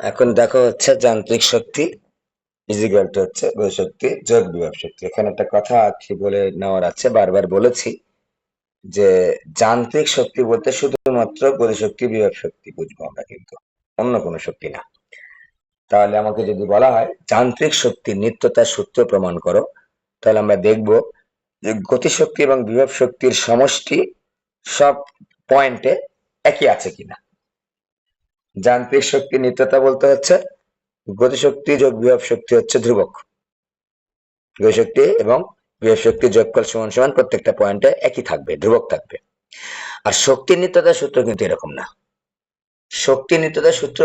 এখন দেখো হচ্ছে যান্ত্রিক শক্তি ইজিক্যাল টু হচ্ছে গতি শক্তি যোগ বিভব শক্তি। এখানে একটা কথা কি বলে নেওয়ার আছে, বারবার বলেছি যে যান্ত্রিক শক্তি বলতে শুধুমাত্র গতি শক্তি বিভব শক্তি বুঝবো আমরা, কিন্তু অন্য কোনো শক্তি না। তাহলে আমাকে যদি বলা হয় যান্ত্রিক শক্তির নিত্যতার সূত্র প্রমাণ করো, তাহলে আমরা দেখব যে গতিশক্তি এবং বিভব শক্তির সমষ্টি সব পয়েন্টে একই আছে কিনা। যান্ত্রিক শক্তির নিত্যতা বলতে হচ্ছে গতিশক্তি যোগ বিভব শক্তি হচ্ছে ধ্রুবক, গতিশক্তি এবং বিভব শক্তির যোগফল সমান সমান প্রত্যেকটা পয়েন্টে একই থাকবে, ধ্রুবক থাকবে। আর শক্তির নিত্যতার সূত্র কিন্তু এরকম না। শক্তির নিত্যতার সূত্র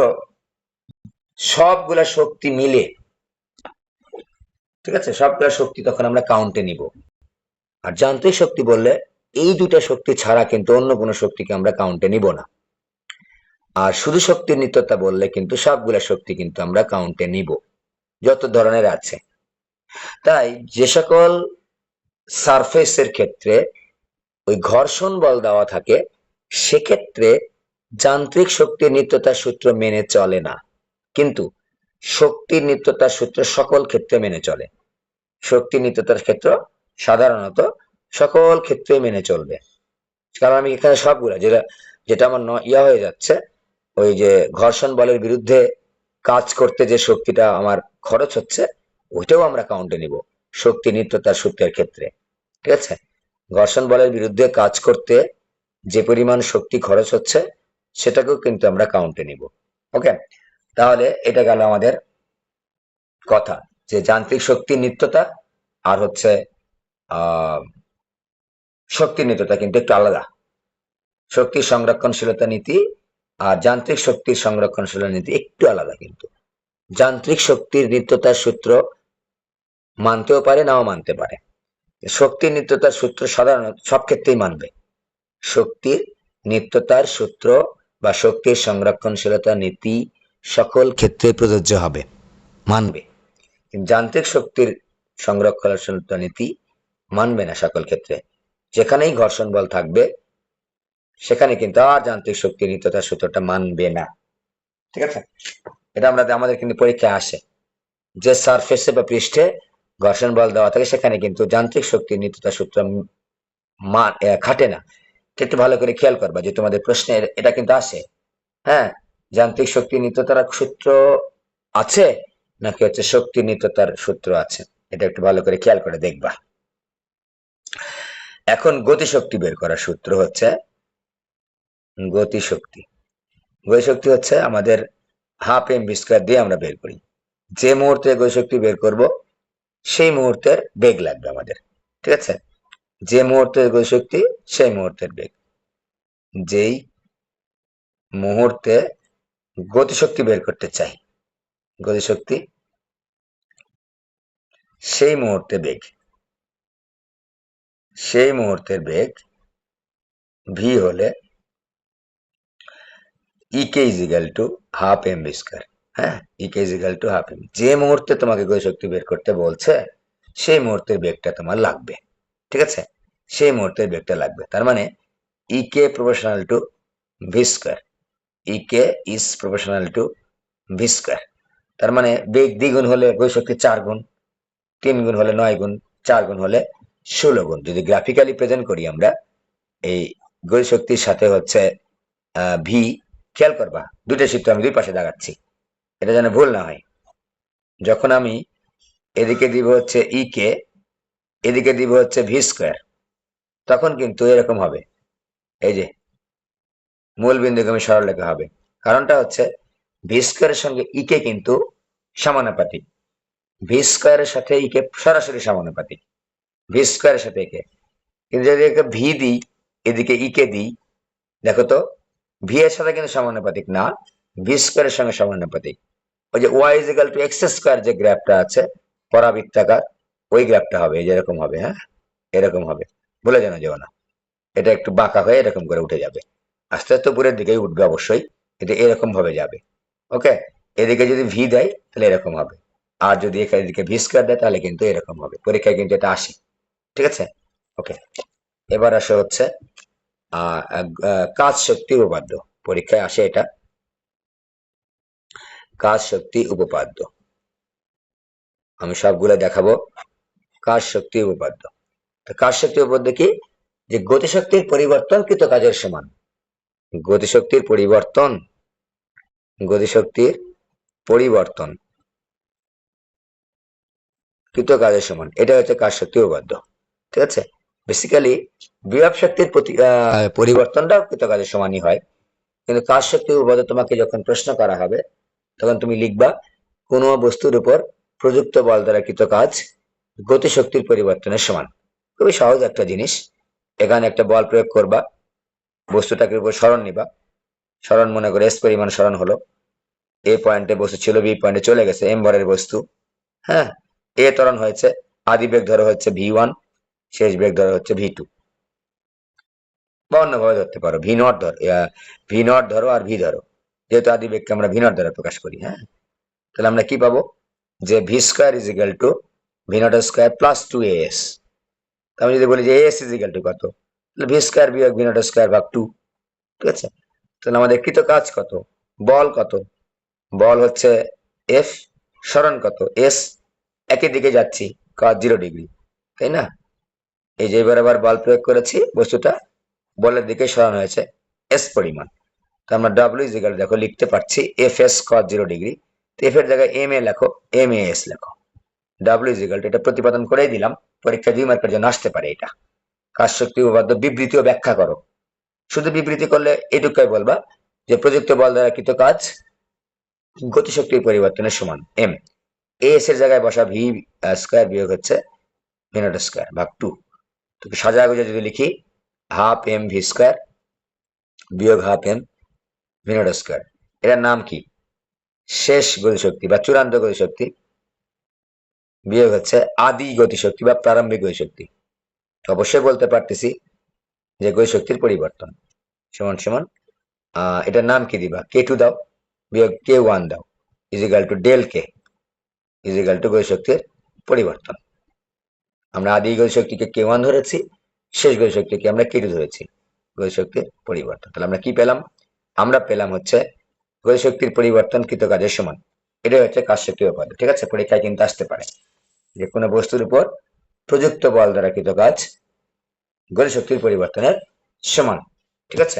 সবগুলা শক্তি মিলে, ঠিক আছে, সবগুলা শক্তি তখন আমরা কাউন্টে নিব। আর যান্ত্রিক শক্তি বললে এই দুইটা শক্তি ছাড়া কিন্তু অন্য কোনো শক্তিকে আমরা কাউন্টে নিব না। আর শুধু শক্তির নিত্যতা বললে কিন্তু সবগুলা শক্তি কিন্তু আমরা কাউন্টে নিব, যত ধরনের আছে। তাই যে সকল সারফেসের ক্ষেত্রে ওই ঘর্ষণ বল দেওয়া থাকে, সেক্ষেত্রে যান্ত্রিক শক্তির নিত্যতার সূত্র মেনে চলে না, কিন্তু শক্তির নিত্যতার সূত্র সকল ক্ষেত্রে মেনে চলে। শক্তির নিত্যতার ক্ষেত্র সাধারণত সকল ক্ষেত্রে মেনে চলবে। কারণ আমি এখানে সবগুলা যেটা যেটা আমার ইয়া হয়ে যাচ্ছে, ওই যে ঘর্ষণ বলের বিরুদ্ধে কাজ করতে যে শক্তিটা আমার খরচ হচ্ছে, ওইটাও আমরা কাউন্টে নিব শক্তি নিত্যতার সূত্রের ক্ষেত্রে। ঠিক আছে, ঘর্ষণ বলের বিরুদ্ধে কাজ করতে যে পরিমাণ শক্তি খরচ হচ্ছে সেটাকেও কিন্তু আমরা কাউন্টে নিব। ওকে, তাহলে এটা গেল আমাদের কথা যে যান্ত্রিক শক্তির নিত্যতা আর হচ্ছে আহ শক্তির নিত্যতা কিন্তু একটু আলাদা। শক্তির সংরক্ষণশীলতা নীতি আর যান্ত্রিক শক্তির সংরক্ষণশীলতা নীতি একটু আলাদা। কিন্তু যান্ত্রিক শক্তির নিত্যতার সূত্র মানতেও পারে, নাও মানতে পারে। শক্তির নিত্যতার সূত্র সাধারণত সব ক্ষেত্রেই মানবে। শক্তির নিত্যতার সূত্র বা শক্তির সংরক্ষণশীলতা নীতি সকল ক্ষেত্রে প্রযোজ্য হবে, মানবে। যান্ত্রিক শক্তির সংরক্ষণশীলতা নীতি মানবে না সকল ক্ষেত্রে। যেখানেই ঘর্ষণ বল থাকবে সেখানে কিন্তু আর যান্ত্রিক শক্তির নিত্যতার সূত্রটা মানবে না। ঠিক আছে, এটা আমাদের কিন্তু পরীক্ষায় আসে যে সারফেসে বা পৃষ্ঠে ঘর্ষণ বল দেওয়া থাকে সেখানে কিন্তু যান্ত্রিক শক্তির নিত্যতার সূত্র খাটে না। একটু ভালো করে খেয়াল করবা যে তোমাদের প্রশ্নে এটা কিন্তু আসে। হ্যাঁ, যান্ত্রিক শক্তির নিত্যতার সূত্র আছে নাকি হচ্ছে শক্তির নিত্যতার সূত্র আছে, এটা একটু ভালো করে খেয়াল করে দেখবা। এখন গতিশক্তি বের করার সূত্র হচ্ছে গতিশক্তি। গতিশক্তি হচ্ছে আমাদের হাফ এম ভি স্কয়ার দিয়ে আমরা বের করি। যে মুহূর্তে গতিশক্তি বের করব সেই মুহূর্তের বেগ লাগবে আমাদের। ঠিক আছে, যে মুহূর্তের গতিশক্তি সেই মুহূর্তের বেগ। যেই মুহূর্তে গতিশক্তি বের করতে চাই, গতিশক্তি সেই মুহূর্তে বেগ, সেই মুহূর্তের বেগ ভি হলে E K equal to half M V square. হ্যাঁ, E K equal to half M. যে মুহূর্তে তোমাকে গতিশক্তি বের করতে বলছে সেই মুহূর্তের বেগটা তোমার লাগবে। ঠিক আছে, সেই মুহূর্তের বেগটা লাগবে। তার মানে E K proportional to V square, E K is proportional to V square. তার মানে বেগ দ্বিগুণ হলে গতিশক্তি 4 গুণ, 3 গুণ হলে 9 গুণ, 4 গুণ হলে 16 গুণ। যদি গ্রাফিক্যালি প্রেজেন্ট করি আমরা এই গতিশক্তির সাথে হচ্ছে ভি, খেয়াল করবা দুইটা সূত্র আমি দুই পাশে দাগাচ্ছি, এটা যেন ভুল না হয়। যখন আমি এদিকে দিব হচ্ছে ই কে, এদিকে দিব হচ্ছে ভি স্কয়ার, তখন কিন্তু এরকম হবে। এই যে মূল বিন্দুগামী সরলরেখা হবে। কারণটা হচ্ছে ভি স্কয়ারের সঙ্গে ই কে কিন্তু সমানুপাতিক, ভি স্কয়ারের সাথে ই কে সরাসরি সমানুপাতিক, ভি স্কয়ারের সাথে কে। কিন্তু যদি একটা ভি দিই, এদিকে ই কে দিই, দেখো তো ভি এর সাথে কিন্তু সমানুপাতিক না, ভি স্কয়ারের সঙ্গে সমানুপাতিক। ওই যে Y is equal to X square যে গ্রাফটা আছে পরাবৃত্তাকার, ওই গ্রাফটা হবে এই যে এরকম হবে। হ্যাঁ, এরকম হবে, ভুলে যেও না। এটা একটু বাঁকা হয়ে এরকম করে উঠে যাবে, আস্তে আস্তে উপরের দিকেই উঠবে অবশ্যই, এটা এরকম ভাবে যাবে। ওকে, এদিকে যদি ভি দেয় তাহলে এরকম হবে, আর যদি এদিকে ভি স্কয়ার দেয় তাহলে কিন্তু এরকম হবে। পরীক্ষায় কিন্তু এটা আসে। ঠিক আছে, ওকে। এবার আসে হচ্ছে কাজ শক্তি উপপাদ্য, পরীক্ষায় আসে এটা। কাজ শক্তি উপপাদ্য। আমি সবগুলো দেখাবো। কাজ শক্তি উপপাদ্য। তো কাজ শক্তি উপপাদ্য কি? যে গতিশক্তির পরিবর্তনকৃত কাজের সমান। গতিশক্তির পরিবর্তন, গতিশক্তির পরিবর্তন কৃত কাজের সমান, এটা হচ্ছে কাজ শক্তি উপপাদ্য। ঠিক আছে। বেসিক্যালি বিভব শক্তির পরিবর্তনটাও কৃত কাজের সমানই হয়, কিন্তু কাজ শক্তি উপপাদ্য তোমাকে যখন প্রশ্ন করা হবে তখন তুমি লিখবা কোন বস্তুর উপর প্রযুক্ত বল দ্বারা কৃত কাজ গতিশক্তির পরিবর্তনের সমান। খুবই সহজ একটা জিনিস। এখানে একটা বল প্রয়োগ করবা, বস্তুটাকে উপর সরণ নিবা, সরণ মনে করে এস পরিমাণ সরণ হলো, এ পয়েন্টে বস্তু ছিল, বি পয়েন্টে চলে গেছে, এম ভরের বস্তু। হ্যাঁ, এ ত্বরণ হয়েছে, আদি বেগ ধরো হচ্ছে v1, শেষ বেগ ধরো হচ্ছে v2, বা অন্যভাবে ধরতে পারো, v0 ধরো আর ভি ধরো, যেহেতু আদি বেগকে আমরা v0 দ্বারা প্রকাশ করি। হ্যাঁ, তাহলে আমরা কি পাবো? যে V square is equal two v0 square plus 2as। আমি যদি বলি যে as ইজ ইকাল টু কত, তাহলে ভি স্কোয়ার বিয়োগ v0 স্কোয়ার ভাগ 2। ঠিক আছে। তাহলে আমাদের কৃত কাজ কত? বল কত? বল হচ্ছে এফ, সরণ কত? এস। একই দিকে যাচ্ছি, কাজ 0 ডিগ্রি, তাই না? এই যে এবার আবার বল প্রয়োগ করেছি, বস্তুটা বলের দিকে সরানো হয়েছে এস পরিমাণ। তো আমরা ডাব্লিউ ইজ ইকুয়াল, দেখো লিখতে পারছি এফ এস কজ 0 ডিগ্রি। তো এফ এর জায়গায় এম এ লেখো, এম এ এস লেখো। ডাব্লিউ ইজ ইকুয়াল, এটা প্রতিপাদন করেই দিলাম, পরীক্ষা 2 মার্কের জন্য আসতে পারে এটা। কাজ শক্তি উপপাদ্য বিবৃতিও ব্যাখ্যা করো। শুধু বিবৃতি করলে এটুকুই বলবা যে প্রযুক্ত বল দ্বারা কৃত কাজ গতিশক্তির পরিবর্তনের সমান এম। এস এর জায়গায় বসা ভি স্কোয়ার বিয়োগ হচ্ছে v0 স্কোয়ার ভাগ 2। তো সাজা গুজে যদি লিখি হাফ এম ভি স্কোয়ার বিয়োগ হাফ এম v0 স্কোয়ার, এটার নাম কি? শেষ গতিশক্তি বা চূড়ান্ত গতিশক্তি বিয়োগ হচ্ছে আদি গতিশক্তি বা প্রারম্ভিক গতিশক্তি। অবশ্যই বলতে পারতেছি যে গতিশক্তির পরিবর্তন সমান সমান এটার নাম কি দিবা? কে2 দাও বিয়োগ কে1 দাও, is equal to del K, is equal to গতিশক্তির পরিবর্তন। আমরা আদি গতিশক্তিকে কে1 ধরেছি, শেষ গতিশক্তিকে আমরা কে2 ধরেছি, গতিশক্তির পরিবর্তন। তাহলে আমরা কি পেলাম? আমরা পেলাম হচ্ছে গতিশক্তির পরিবর্তন কৃত কাজের সমান। এটাই হচ্ছে কাজ শক্তি উপপাদ্য। ঠিক আছে, পরীক্ষায় কিন্তু আসতে পারে যে কোনো বস্তুর উপর প্রযুক্ত বল দ্বারা কৃত কাজ গতিশক্তির পরিবর্তনের সমান। ঠিক আছে,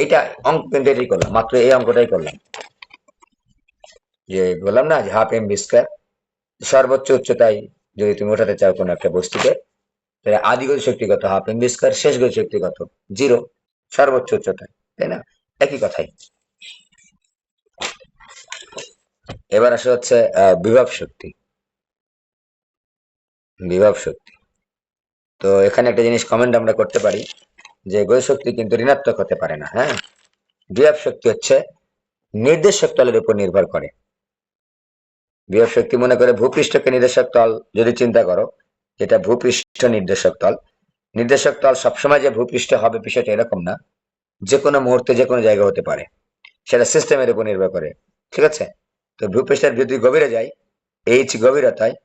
এটা অঙ্ক কিন্তু এটাই করলাম, মাত্র এই অঙ্কটাই করলাম। যে বললাম না যে হাফ এম ভি স্কোয়ার, সর্বোচ্চ উচ্চতায় যদি তুমি ওঠাতে চাও কোনো একটা বস্তুকে, তাহলে আদি গতিশক্তি কত? Half M V square. শেষ গতিশক্তি কত? 0, সর্বোচ্চ উচ্চতায়, তাই না? একই কথাই। এবার আসে হচ্ছে বিভব শক্তি। বিভব শক্তি, তো এখানে একটা জিনিস কমেন্ট আমরা করতে পারি যে গতিশক্তি কিন্তু ঋণাত্মক হতে পারে না। হ্যাঁ, বিভব শক্তি হচ্ছে নির্দেশক তলের উপর নির্ভর করে। বিভব শক্তি মনে করে ভূপৃষ্ঠকে নির্দেশক তল যদি চিন্তা করো, যেটা ভূপৃষ্ঠ নির্দেশক তল, নির্দেশক তল সবসময় যে ভূপৃষ্ঠ হবে বিষয়টা এরকম না, যে কোনো মুহূর্তে যে কোনো জায়গা হতে পারে, সেটা সিস্টেমের উপর নির্ভর করে। ঠিক আছে, তো ভূপৃষ্ঠের যদি গভীরে যাই, এইচ গভীরতায়,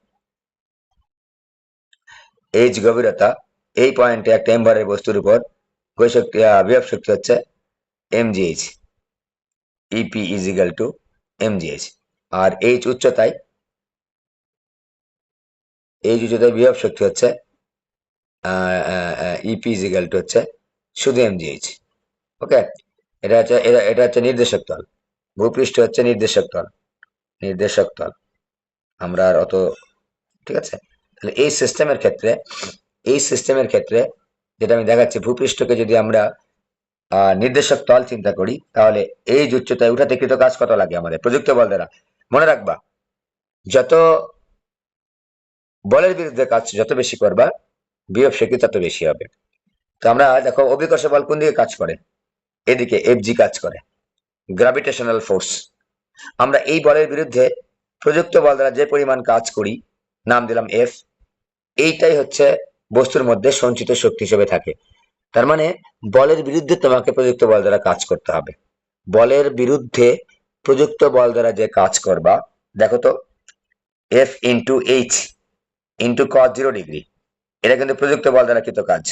এইচ গভীরতা, এই পয়েন্টে একটা এম ভরের বস্তুর উপর গতিশক্তি বিভব শক্তি হচ্ছে mgh, EP is equal to mgh। আর এইচ উচ্চতায়, এইচ উচ্চতায় বিভব শক্তি হচ্ছে ইপি ইজ ইকাল টু হচ্ছে শুধু mgh। ওকে, এটা হচ্ছে নির্দেশক তল, ভূপৃষ্ঠ হচ্ছে নির্দেশক তল, নির্দেশক তল আমরা আর অত। ঠিক আছে, তাহলে এই সিস্টেমের ক্ষেত্রে, এই সিস্টেমের ক্ষেত্রে যেটা আমি দেখাচ্ছি, ভূপৃষ্ঠকে যদি আমরা নির্দেশক তল চিন্তা করি, তাহলে এই উচ্চতায় উঠাতে কৃত কাজ কত লাগে আমাদের প্রযুক্ত বল দ্বারা? মনে রাখবা, যত বলের বিরুদ্ধে কাজ যত বেশি করবা, বিভব শক্তি তত বেশি হবে। তো আমরা দেখো অভিকর্ষ বল কোন দিকে কাজ করে? এদিকে এফজি কাজ করে, গ্রাভিটেশনাল ফোর্স। আমরা এই বলের বিরুদ্ধে প্রযুক্ত বল দ্বারা যে পরিমাণ কাজ করি, নাম দিলাম এফ, এইটাই হচ্ছে বস্তুর মধ্যে সঞ্চিত শক্তি হিসেবে থাকে। তার মানে বলের বিরুদ্ধে তোমাকে প্রযুক্ত বল দ্বারা কাজ করতে হবে। বলের বিরুদ্ধে প্রযুক্ত বল দ্বারা যে কাজ করবা, দেখো তো F into H into cos 0 degree, এটা কিন্তু প্রযুক্ত বল দ্বারা কৃত কাজ।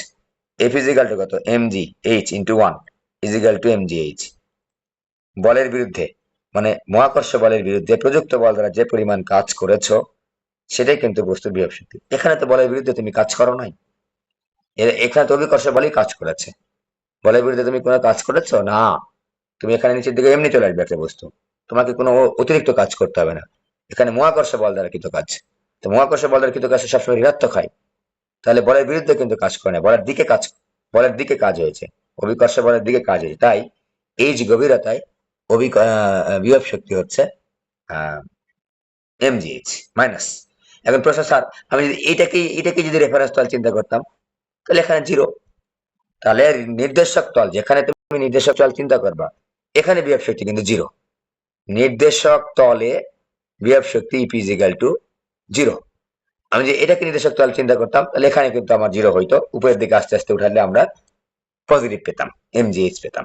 এফ ইজ ইকাল টু কত? M G H into 1 is equal to M G H. বলের বিরুদ্ধে মানে মহাকর্ষ বলের বিরুদ্ধে প্রযুক্ত বল দ্বারা যে পরিমাণ কাজ করেছো সেটাই কিন্তু বস্তুর বিভব শক্তি। এখানে তো বলের বিরুদ্ধে তুমি কাজ করো নাই, এখানে তো অভিকর্ষ বলই কাজ করেছে। বলের বিরুদ্ধে তুমি কোনো কাজ করেছো না, তুমি এখানে নিচের দিকে এমনি চলে আসবে একটা বস্তু, তোমাকে কোনো অতিরিক্ত কাজ করতে হবে না। এখানে মহাকর্ষ বল দ্বারা কৃত কাজ, তো মহাকর্ষ বল দ্বারা কৃত কাজ সবসময় ঋণাত্মক হয়, তাহলে বলের বিরুদ্ধে কিন্তু কাজ করে না, বলের দিকে কাজ হয়েছে, অভিকর্ষ বলের দিকে কাজ হয়েছে। তাই এইচ গভীরতায় বিভব শক্তি হচ্ছে mgh মাইনাস। এখন প্রশ্ন, স্যার আমি যদি এটাকে যদি রেফারেন্স তল চিন্তা করতাম তাহলে এখানে জিরো, তাহলে নির্দেশক তল যেখানে তুমি নির্দেশক তল চিন্তা করবা এখানে বিভব শক্তি কিন্তু জিরো। নির্দেশক তলে বিভব শক্তি ইপি ইজিক্যাল টু জিরো। আমি যে এটাকে নির্দেশক তল চিন্তা করতাম তাহলে এখানে কিন্তু আমার জিরো হইতো, উপরের দিকে আস্তে আস্তে উঠালে আমরা পজিটিভ পেতাম, mgh পেতাম।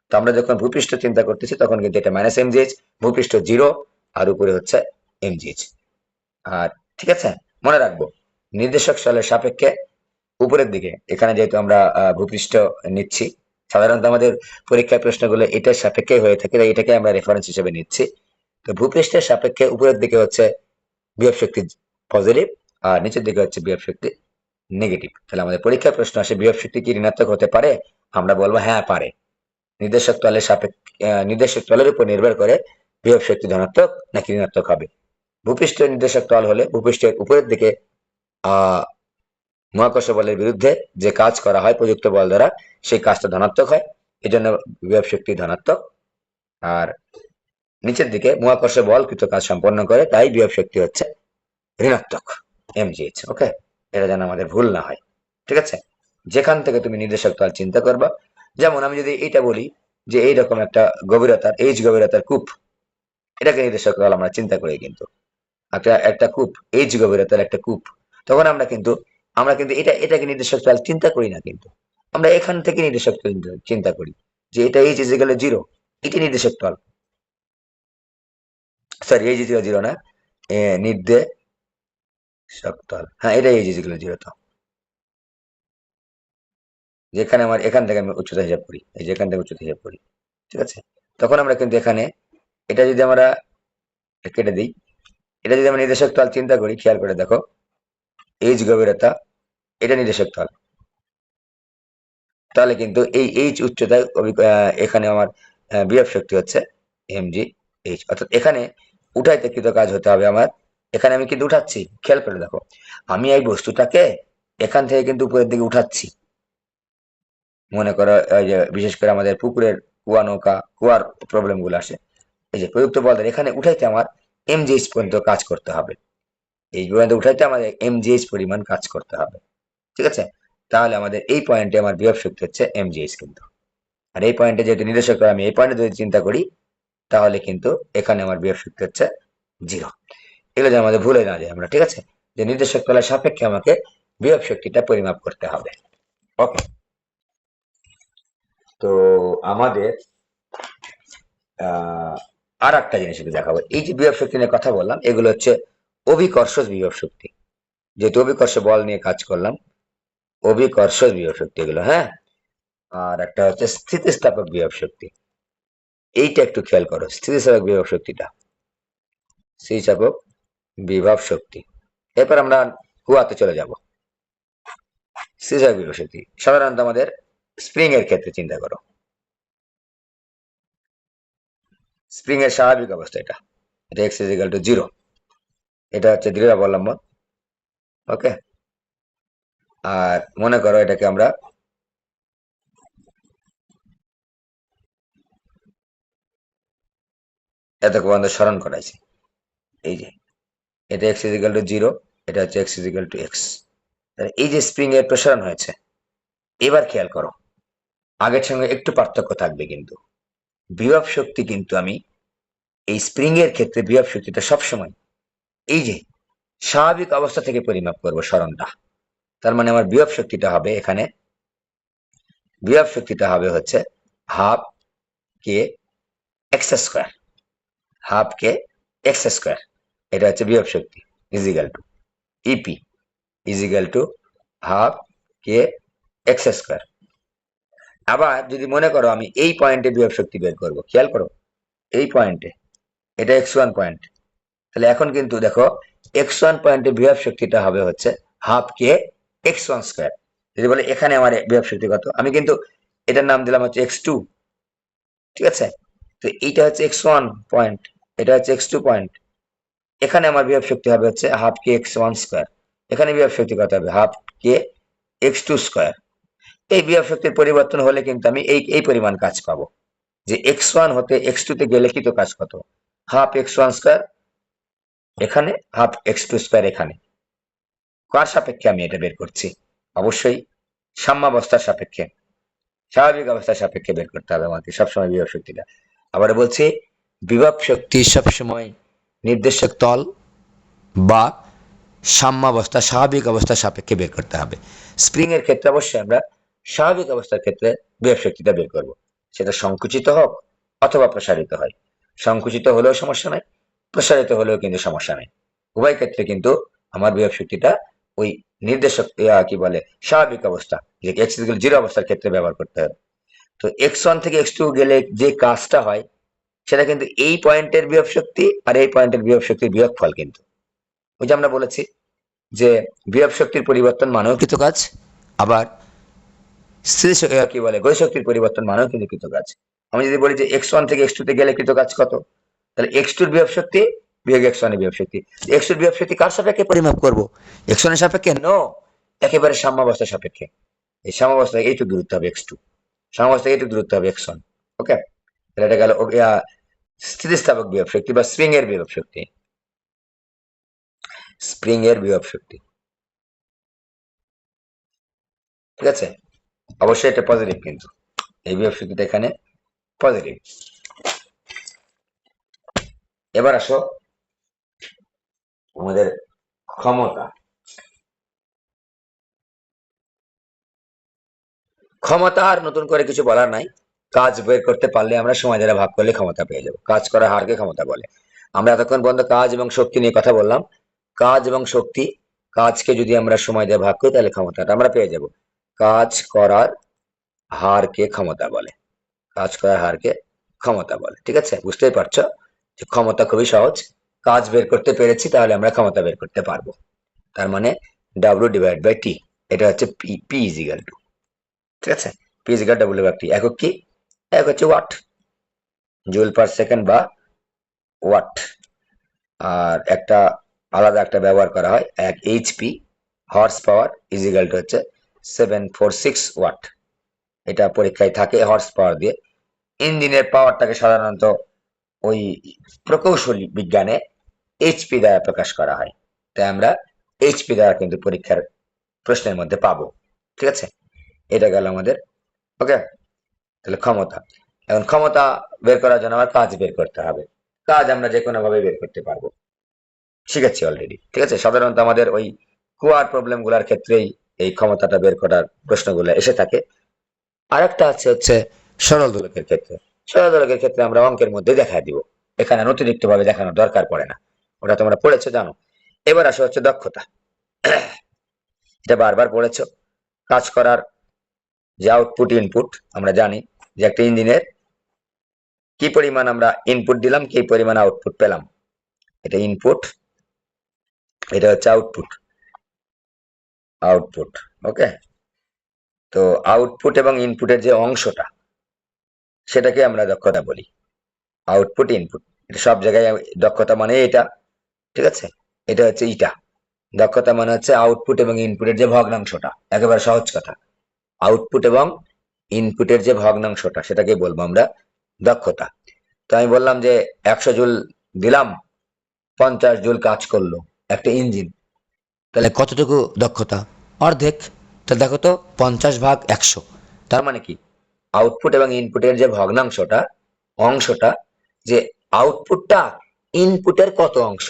তো আমরা যখন ভূপৃষ্ঠ চিন্তা করতেছি তখন কিন্তু এটা মাইনাস mgh, ভূপৃষ্ঠ জিরো আর উপরে হচ্ছে mgh। আর ঠিক আছে, মনে রাখবো নির্দেশক তলের সাপেক্ষে উপরের দিকে, এখানে যেহেতু আমরা ভূপৃষ্ঠ নিচ্ছি, সাধারণত আমাদের পরীক্ষার প্রশ্নগুলো এটার সাপেক্ষে হয়ে থাকে, তাই এটাকে আমরা রেফারেন্স হিসেবে নিচ্ছি। তো ভূপৃষ্ঠের সাপেক্ষে উপরের দিকে হচ্ছে বিভব শক্তি পজিটিভ আর নিচের দিকে হচ্ছে বিভব শক্তি নেগেটিভ। তাহলে আমাদের পরীক্ষার প্রশ্ন আসে বিভব শক্তি কি ঋণাত্মক হতে পারে, আমরা বলবো হ্যাঁ পারে। নির্দেশক তলের সাপেক্ষে নির্দেশক তলের উপর নির্ভর করে বিভব শক্তি ধনাত্মক নাকি ঋণাত্মক হবে। ভূপৃষ্ঠের নির্দেশক তল হলে ভূপৃষ্ঠের উপরের দিকে আহ মহাকর্ষ বলের বিরুদ্ধে যে কাজ করা হয় প্রযুক্ত বল দ্বারা সেই কাজটা ধনাত্মক হয়, এই জন্য বিভব শক্তি ধনাত্মক। আর নিচের দিকে মহাকর্ষ বল কৃত কাজ সম্পন্ন করে, তাই বিভব শক্তি হচ্ছে ঋণাত্মক mgh। ওকে, এটা যেন আমাদের ভুল না হয়। ঠিক আছে, যেখান থেকে তুমি নির্দেশক তল চিন্তা করবা, যেমন আমি যদি এটা বলি যে এইরকম একটা গভীরতার এইচ গভীরতার কূপ, এটাকে নির্দেশক তল আমরা চিন্তা করি, কিন্তু একটা কূপ এইচ গভীরতার একটা কূপ, তখন আমরা কিন্তু এটাকে নির্দেশক তল চিন্তা করি না, কিন্তু আমরা এখান থেকে নির্দেশক তল চিন্তা করি যে এটা এইচ ইজিক্যাল জিরো, এটি নির্দেশক তল, সরি এইচ ইজিক্যাল জিরো না, নির্দেশক তল, হ্যাঁ এটা এইচ ইজিক্যাল জিরো। তো যেখানে আমার এখান থেকে আমি উচ্চতা হিসাব করি, এই যে এখান থেকে উচ্চতা হিসাব করি, ঠিক আছে, তখন আমরা কিন্তু এখানে এটা যদি আমরা কেটে দিই, এটা যদি আমরা নির্দেশক তল চিন্তা করি, খেয়াল করে দেখো এইচ গভীরতা এটা নির্দেশক তল, তাহলে কিন্তু এই এইচ উচ্চতায় এখানে আমার বিভব শক্তি হচ্ছে mgh, অর্থাৎ এখানে উঠাইতে কৃত কাজ হতে হবে আমার, এখানে আমি কিন্তু উঠাচ্ছি, খেয়াল করে দেখো আমি এই বস্তুটাকে এখান থেকে কিন্তু উপরের দিকে উঠাচ্ছি। মনে করো এই যে বিশেষ করে আমাদের পুকুরের কুয়ার প্রবলেম গুলো আসে, এই যে প্রযুক্ত বল দ্বারা এখানে উঠাইতে আমার mgh পর্যন্ত কাজ করতে হবে, এই পর্যন্ত উঠাইতে আমাদের mgh পরিমাণ কাজ করতে হবে। ঠিক আছে, তাহলে আমাদের এই পয়েন্টে আমার বিভব শক্তি হচ্ছে mgh কিন্তু। আর এই পয়েন্টে যেহেতু নির্দেশক আমি এই পয়েন্টে যদি চিন্তা করি তাহলে কিন্তু এখানে আমার বিভব শক্তি হচ্ছে জিরো। এগুলো যেন আমাদের ভুলে না যায় আমরা, ঠিক আছে, যে নির্দেশক তলের সাপেক্ষে আমাকে বিভব শক্তিটা পরিমাপ করতে হবে। ওকে, তো আমাদের আর একটা জিনিস দেখাবো, এই যে বিভব শক্তি নিয়ে কথা বললাম এগুলো হচ্ছে অভিকর্ষ বিভব শক্তি, যেহেতু অভিকর্ষ বল নিয়ে কাজ করলাম, অভিকর্ষ বিভব শক্তি এগুলো, হ্যাঁ। আর একটা হচ্ছে স্থিতিস্থাপক বিভব শক্তি, এইটা একটু খেয়াল করো, স্থিতিস্থাপক বিভব শক্তিটা, স্থিতিস্থাপক বিভব শক্তি। এরপর আমরা কুয়াতে চলে যাব। স্থিতিস্থাপক বিভব শক্তি সাধারণত আমাদের স্প্রিং এর ক্ষেত্রে চিন্তা করো, স্প্রিং এর স্বাভাবিক অবস্থা এটা, এটা x ইজিক্যাল টু জিরো, এটা হচ্ছে দৃঢ় অবলম্বন। ওকে, আর মনে করো এটাকে আমরা এত পর্যন্ত স্মরণ করাইছি, এই যে এটা x ইজিক্যাল টু জিরো, এটা হচ্ছে x ইজিক্যাল টু এক্স, এই যে স্প্রিং এর প্রসারণ হয়েছে। এবার খেয়াল করো আগের সঙ্গে একটু পার্থক্য থাকবে, কিন্তু বিভব শক্তি কিন্তু আমি এই স্প্রিং এর ক্ষেত্রে বিভব শক্তিটা সবসময় এই যে স্বাভাবিক অবস্থা থেকে পরিমাপ করব স্মরণটা, তার মানে আমার বিভব শক্তিটা হবে এখানে, বিভব শক্তিটা হবে হচ্ছে half K X square, half K X square, এটা হচ্ছে বিভব শক্তি equal to E P equal to half K X square. আবার যদি মনে করো আমি এই পয়েন্টে বিভব শক্তি বের করব, খেয়াল করো এই পয়েন্টে এটা x1 পয়েন্ট। তাহলে এখন কিন্তু দেখো x1 পয়েন্টের বিভব শক্তিটা হবে হচ্ছে হাফ কে x1 স্কয়ার। যদি বলে এখানে আমার বিভব শক্তি কত, আমি কিন্তু এটার নাম দিলাম হচ্ছে x2, ঠিক আছে। তো এইটা হচ্ছে x1 পয়েন্ট, এটা হচ্ছে x2 পয়েন্ট। এখানে আমার বিভব শক্তি হবে হচ্ছে হাফ কে x1 স্কয়ার। এখানে বিভব শক্তি কত হবে, হাফ কে x2 স্কয়ার। এই বিভব শক্তির পরিবর্তন হলে কিন্তু আমি এই পরিমাণ কাজ পাবো, যে x1 হতে x2 তে গেলে কৃত কাজ কত, হাফ x1 স্কয়ার এখানে, হাফ x2 স্কয়ার এখানে। কার সাপেক্ষে আমি এটা বের করছি, অবশ্যই সাম্যাবস্থার সাপেক্ষে, স্বাভাবিক অবস্থার সাপেক্ষে বের করতে হবে আমাকে সবসময় বিভব শক্তিটা। আবার বলছি, বিভব শক্তি সবসময় নির্দেশক তল বা সাম্যাবস্থা স্বাভাবিক অবস্থার সাপেক্ষে বের করতে হবে। স্প্রিং এর ক্ষেত্রে অবশ্যই আমরা স্বাভাবিক অবস্থার ক্ষেত্রে বিভব শক্তিটা বের করব, সেটা সংকুচিত হোক অথবা প্রসারিত হয়। সংকুচিত হলেও সমস্যা নাই, প্রসারিত হলেও কিন্তু সমস্যা নাই, উভয় ক্ষেত্রে কিন্তু আমার বিভব শক্তিটা ওই নির্দেশক কি বলে স্বাভাবিক অবস্থা, যে এক্স ইকুয়াল 0 অবস্থার ক্ষেত্রে ব্যবহার করতে হবে। তো x1 থেকে x2 গেলে যে কাজটা হয় সেটা কিন্তু এই পয়েন্টের বিভব শক্তি আর এই পয়েন্টের বিভব শক্তির বিয়োগফল। কিন্তু ওই যে আমরা বলেছি যে বিভব শক্তির পরিবর্তন মানেও কৃত কাজ, আবার স্থিতি কি বলে গতি শক্তির পরিবর্তন মানেও কিন্তু কৃত কাজ। আমি যদি বলি যে x1 থেকে x2 তে গেলে কৃত কাজ কত, তাহলে x2 এর বিভব শক্তি বিয়োগ x1 এর বিভব শক্তি। x2 এর বিভব শক্তি কার সাপেক্ষে পরিমাপ করব, x1 এর সাপেক্ষে? নো, একেবারে সাম্যাবস্থার সাপেক্ষে। এই সাম্যাবস্থায় এইটুকু দূরত্ব হবে x2, সাম্যাবস্থায় এইটুকু দূরত্ব হবে x1। ওকে, তাহলে এটা গেল স্থিতিস্থাপক বিভব শক্তি বা স্প্রিং এর বিভব শক্তি, স্প্রিং এর বিভব শক্তি, ঠিক আছে। অবশ্যই এটা পজিটিভ, কিন্তু এই বিভব শক্তিটা এখানে পজিটিভ। এবার আসো আমাদের ক্ষমতা। ক্ষমতা আর নতুন করে কিছু বলার নাই, কাজ বের করতে পারলে আমরা সময় দ্বারা ভাগ করলে ক্ষমতা পেয়ে যাবো। কাজ করার হারকে ক্ষমতা বলে। আমরা এতক্ষণ পর্যন্ত কাজ এবং শক্তি নিয়ে কথা বললাম। কাজ এবং শক্তি, কাজকে যদি আমরা সময় দিয়ে ভাগ করি তাহলে ক্ষমতাটা আমরা পেয়ে যাব। কাজ করার হারকে ক্ষমতা বলে, কাজ করার হারকে ক্ষমতা বলে, ঠিক আছে। বুঝতেই পারছো যে ক্ষমতা খুবই সহজ, কাজ বের করতে পেরেছি তাহলে আমরা ক্ষমতা বের করতে পারবো। তার মানে W/T, এটা হচ্ছে P ইজিক্যাল টু, ঠিক আছে। P is equal W/T। একক কি, এক হচ্ছে ওয়াট, জুল পার সেকেন্ড বা ওয়াট। আর একটা আলাদা একটা ব্যবহার করা হয়, এক HP horse power is equal to হচ্ছে 746 ওয়াট। এটা পরীক্ষায় থাকে হর্স পাওয়ার দিয়ে। ইঞ্জিনের পাওয়ারটাকে সাধারণত ওই প্রকৌশলী বিজ্ঞানে HP দ্বারা প্রকাশ করা হয়, তাই আমরা HP দ্বারা কিন্তু পরীক্ষার প্রশ্নের মধ্যে পাবো, ঠিক আছে। এটা গেল আমাদের। ওকে, তাহলে ক্ষমতা। এখন ক্ষমতা বের করার জন্য আমার কাজ বের করতে হবে। কাজ আমরা যে কোনো ভাবে বের করতে পারবো, শিখেছি অলরেডি, ঠিক আছে। সাধারণত আমাদের ওই কুয়ার প্রবলেম গুলার ক্ষেত্রেই এই ক্ষমতাটা বের করার প্রশ্নগুলো এসে থাকে। আরেকটা আছে হচ্ছে সরল দোলকের ক্ষেত্রে। সরল দোলকের ক্ষেত্রে আমরা অঙ্কের মধ্যে দেখায় দিব, এখানে অতিরিক্ত ভাবে দেখানোর দরকার পড়ে না, ওটা তোমরা পড়েছো জানো। এবার আসা হচ্ছে দক্ষতা, এটা বারবার পড়েছো। কাজ করার যে আউটপুট ইনপুট, আমরা জানি যে একটা ইঞ্জিনের কি পরিমাণ আমরা ইনপুট দিলাম, কি পরিমাণ আউটপুট পেলাম, এটা ইনপুট, এটা হচ্ছে আউটপুট, আউটপুট। ওকে, তো আউটপুট এবং ইনপুটের যে অংশটা সেটাকে আমরা দক্ষতা বলি। আউটপুট ইনপুট, এটা সব জায়গায় দক্ষতা মানে এটা, ঠিক আছে। এটা হচ্ছে ইটা, দক্ষতা মানে হচ্ছে আউটপুট এবং ইনপুটের যে ভগ্নাংশটা, একেবারে সহজ কথা। আউটপুট এবং ইনপুটের যে ভগ্নাংশটা সেটাকে বলবো আমরা দক্ষতা। তো আমি বললাম যে 100 জুল দিলাম, 50 জুল কাজ করলো একটা ইঞ্জিন, তাহলে কতটুকু দক্ষতা, অর্ধেক। তাহলে দেখো তো 50/100, তার মানে কি আউটপুট এবং ইনপুটের যে ভগ্নাংশটা, অংশটা, যে আউটপুটটা ইনপুটের কত অংশ,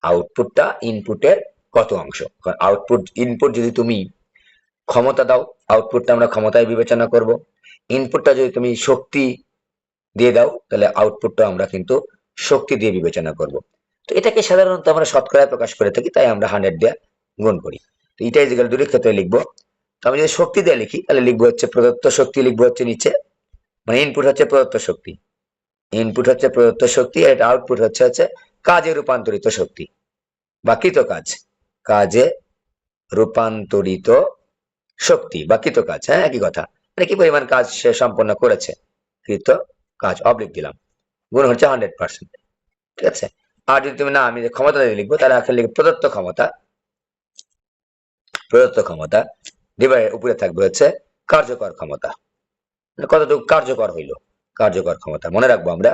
আউটপুটটা ইনপুটের কত অংশ। আউটপুট ইনপুট যদি তুমি ক্ষমতা দাও, আউটপুটটা আমরা ক্ষমতায় বিবেচনা করব। ইনপুটটা যদি তুমি শক্তি দিয়ে দাও তাহলে আউটপুটটা আমরা কিন্তু শক্তি দিয়ে বিবেচনা করব। তো এটাকে সাধারণত আমরা শতকরায় প্রকাশ করে থাকি, তাই আমরা 100 দিয়ে গুণ করি। তো এটা ইজিক্যাল দুটোর ক্ষেত্রে লিখবো। তো আমি যদি শক্তি দিয়ে লিখি তাহলে লিখবো হচ্ছে প্রদত্ত শক্তি, লিখবো হচ্ছে নিচে, মানে ইনপুট হচ্ছে প্রদত্ত শক্তি, ইনপুট হচ্ছে প্রদত্ত শক্তি, আর এটা আউটপুট হচ্ছে কাজে রূপান্তরিত শক্তি বা কৃত কাজ, কাজে রূপান্তরিত শক্তি বা কৃত কাজ। হ্যাঁ, একই কথা, মানে কি পরিমাণ কাজ সে সম্পন্ন করেছে, কৃত কাজ অবলিক দিলাম, গুণ হচ্ছে 100%। ঠিক আছে। আর যদি তুমি না, আমি যে ক্ষমতা দিয়ে লিখবো, তাহলে আসলে লিখবো প্রদত্ত ক্ষমতা, প্রদত্ত ক্ষমতা ডিভাইডের উপরে থাকবে হচ্ছে কার্যকর ক্ষমতা, মানে কতটুকু কার্যকর হইলো, কার্যকর ক্ষমতা। মনে রাখবো আমরা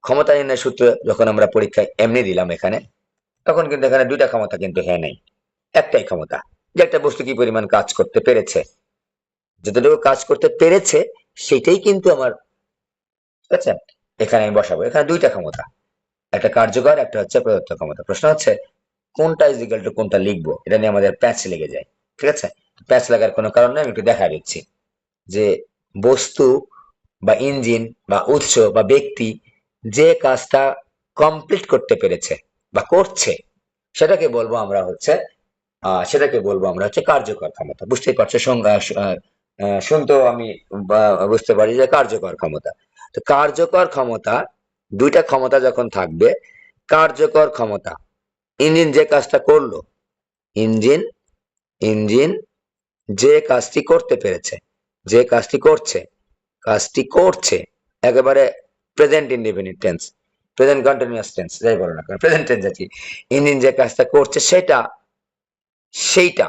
ক্ষমতা নির্ণয় সূত্র যখন আমরা পরীক্ষায় এমনি দিলাম এখানে, তখন কিন্তু এখানে দুইটা ক্ষমতা কিন্তু হ্যাঁ নেই, একটাই ক্ষমতা, যে একটা বস্তু কি পরিমাণ কাজ করতে পেরেছে, যতটুকু কাজ করতে পেরেছে সেটাই কিন্তু আমার, ঠিক আছে, এখানে আমি বসাবো। এখানে দুইটা ক্ষমতা, একটা কার্যকর, একটা হচ্ছে প্রদত্ত ক্ষমতা। প্রশ্ন হচ্ছে কোনটা ইজ ইকুয়াল টু কোনটা লিখবো, এটা নিয়ে আমাদের প্যাচ লেগে যায়। ঠিক আছে, প্যাচ লাগার কোনো কারণ নেই, আমি একটু দেখা দিচ্ছি যে বস্তু বা ইঞ্জিন বা উৎস বা ব্যক্তি যে কাজটা কমপ্লিট করতে পেরেছে বা করছে, সেটাকে বলবো আমরা হচ্ছে কার্যকর ক্ষমতা। বুঝতেই পারছো, শুনতেও আমি বুঝতে পারি যে কার্যকর ক্ষমতা। তো কার্যকর ক্ষমতা, দুইটা ক্ষমতা যখন থাকবে, কার্যকর ক্ষমতা, ইঞ্জিন যে কাজটা করলো, ইঞ্জিন ইঞ্জিন যে কাজটি করতে পেরেছে, যে কাজটি করছে, কাজটি করছে, একেবারে present indefinite tense, present continuous tense, যাই বলো না কেন, প্রেজেন্ট টেন্স আছে, ইঞ্জিন যে কাজটা করছে সেটা, সেইটা,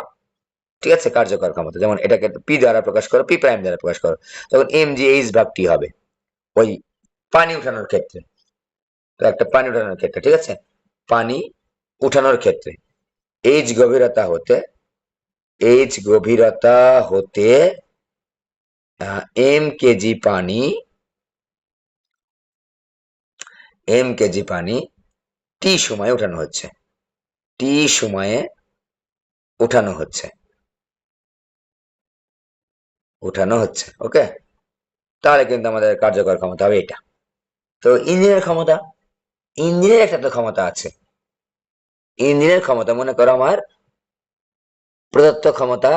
ঠিক আছে, কার্যকর ক্ষমতা। যেমন এটাকে পি দ্বারা প্রকাশ করো, পি প্রাইম দ্বারা প্রকাশ করো, তখন এম জি এইচ ভাগটি হবে ওই পানি উঠানোর ক্ষেত্রে। তো একটা পানি উঠানোর ক্ষেত্রে, ঠিক আছে, পানি উঠানোর ক্ষেত্রে এইচ গভীরতা হতে, এইচ গভীরতা হতে এম কেজি পানি, এম কেজি পানি টি সময়ে উঠানো হচ্ছে, টি সময়ে উঠানো হচ্ছে, উঠানো হচ্ছে। ওকে, তাহলে কিন্তু আমাদের কার্যকর ক্ষমতা হবে এটা। তো ইঞ্জিনের ক্ষমতা, ইঞ্জিনের একটা তো ক্ষমতা আছে, ইঞ্জিনের ক্ষমতা মনে করো আমার প্রদত্ত ক্ষমতা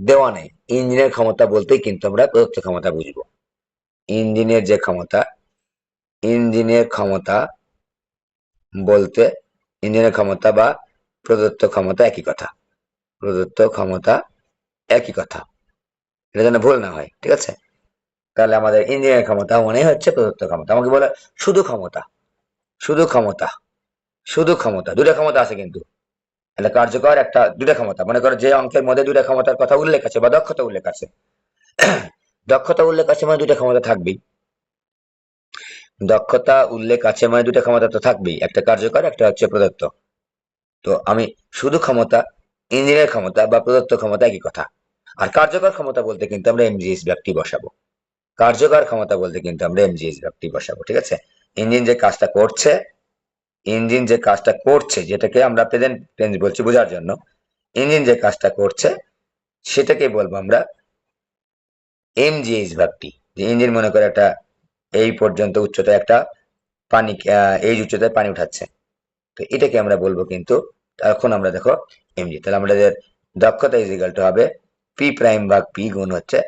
দেওয়া নেই, ইঞ্জিনের ক্ষমতা বলতেই কিন্তু আমরা প্রদত্ত ক্ষমতা বুঝবো। ইঞ্জিনের যে ক্ষমতা, ইঞ্জিনের ক্ষমতা বলতে, ইঞ্জিনের ক্ষমতা বা প্রদত্ত ক্ষমতা একই কথা, প্রদত্ত ক্ষমতা একই কথা, এটা যেন ভুল না হয়। ঠিক আছে, তাহলে আমাদের ইঞ্জিনের ক্ষমতা মনে হচ্ছে প্রদত্ত ক্ষমতা। আমাকে বলে শুধু ক্ষমতা, শুধু ক্ষমতা, শুধু ক্ষমতা, দুটা ক্ষমতা আছে কিন্তু, একটা কার্যকর, একটা, দুটা ক্ষমতা। মনে করো যে অঙ্কের মধ্যে দুটা ক্ষমতার কথা উল্লেখ আছে বা দক্ষতা উল্লেখ আছে, দক্ষতা উল্লেখ আছে মানে দুটা ক্ষমতা থাকবেই, দক্ষতা উল্লেখ আছে মানে দুটা ক্ষমতা তো থাকবেই, একটা কার্যকর, একটা হচ্ছে প্রদত্ত। তো আমি শুধু ক্ষমতা, ইঞ্জিনের ক্ষমতা বা প্রদত্ত ক্ষমতা একই কথা। আর কার্যকর ক্ষমতা বলতে কিন্তু আমরা এমজিএস ব্যক্তি বসাবো, কার্যকর ক্ষমতা বলতে কিন্তু আমরা এমজিএস ব্যক্তি বসাবো। ঠিক আছে, ইঞ্জিন যে কাজটা করছে, ইঞ্জিন যে কাজটা করছে, যেটাকে আমরা প্রেজেন্ট টেন্স বলছি বোঝার জন্য, ইঞ্জিন যে কাজটা করছে সেটাকে বলবো আমরা এমজিএইচ ভাগটি। যে ইঞ্জিন মনে করে একটা এই পর্যন্ত উচ্চতায় একটা পানি, এই উচ্চতায় পানি উঠাচ্ছে, তো এটাকে আমরা বলবো কিন্তু, এখন আমরা দেখো এমজি, তাহলে আমাদের দক্ষতা ইজ ইকাল টু হবে পি প্রাইম ভাগ পি গুণ হচ্ছে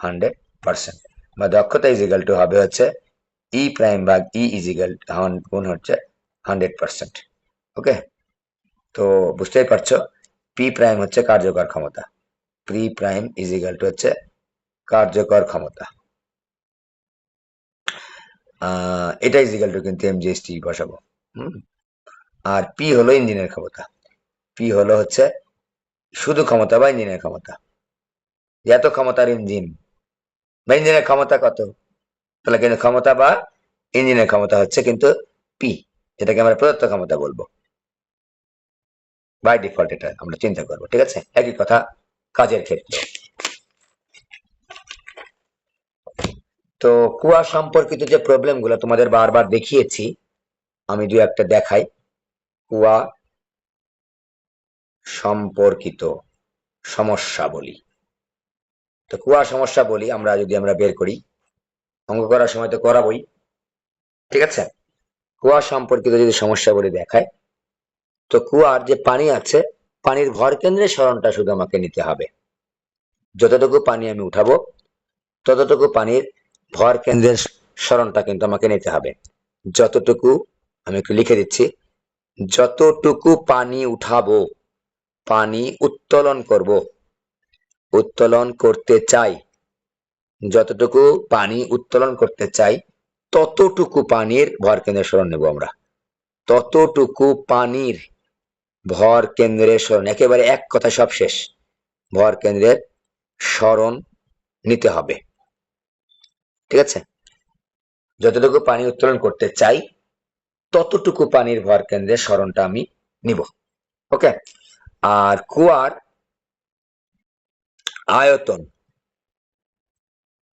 100%, বা দক্ষতা ইজ ইকাল টু হবে হচ্ছে ই প্রাইম ভাগ ই ইজ ইকাল গুণ হচ্ছে 100%। ওকে, তো বুঝতেই পারছো পি প্রাইম হচ্ছে কার্যকর ক্ষমতা, P prime is equal two হচ্ছে কার্যকর ক্ষমতা, এটা ইজ ইকাল টু কিন্তু এমজিএসটি বসাবো। আর পি হলো ইঞ্জিনের ক্ষমতা, পি হলো হচ্ছে শুধু ক্ষমতা বা ইঞ্জিনের ক্ষমতা, এত ক্ষমতার ইঞ্জিন বা ইঞ্জিনের ক্ষমতা কত, তাহলে কিন্তু ক্ষমতা বা ইঞ্জিনের ক্ষমতা হচ্ছে কিন্তু পি, যেটাকে আমরা প্রদত্ত ক্ষমতা বলবো। বাই ডিফল্ট এটা আমরা চিন্তা করবো। ঠিক আছে, একই কথা কাজের ক্ষেত্রে। তো কুয়া সম্পর্কিত যে প্রবলেম গুলো তোমাদের বারবার দেখিয়েছি, আমি দুই একটা দেখাই। কুয়া সম্পর্কিত সমস্যা বলি, তো কুয়া সমস্যা বলি আমরা, যদি আমরা বের করি, অঙ্ক করার সময় তো করাবোই। ঠিক আছে, কুয়া সম্পর্কিত যদি সমস্যা বলি দেখায়, তো কুয়ার যে পানি আছে, পানির ভর কেন্দ্রের সরণটা শুধু আমাকে নিতে হবে। যতটুকু পানি আমি উঠাবো ততটুকু পানির ভর কেন্দ্রের সরণটা কিন্তু আমাকে নিতে হবে। যতটুকু, আমি একটু লিখে দিচ্ছি, যতটুকু পানি উঠাবো, পানি উত্তোলন করব, উত্তোলন করতে চাই, যতটুকু পানি উত্তোলন করতে চাই ততটুকু পানির ভর কেন্দ্রের সরণ নেব আমরা। ততটুকু পানির ভর কেন্দ্রের সরণ, একেবারে এক কথা সব শেষ, ভর কেন্দ্রের সরণ নিতে হবে। ঠিক আছে, যতটুকু পানি উত্তোলন করতে চাই ততটুকু পানির ভর কেন্দ্রের সরণটা আমি নিব। ওকে, আর কুয়ার আয়তন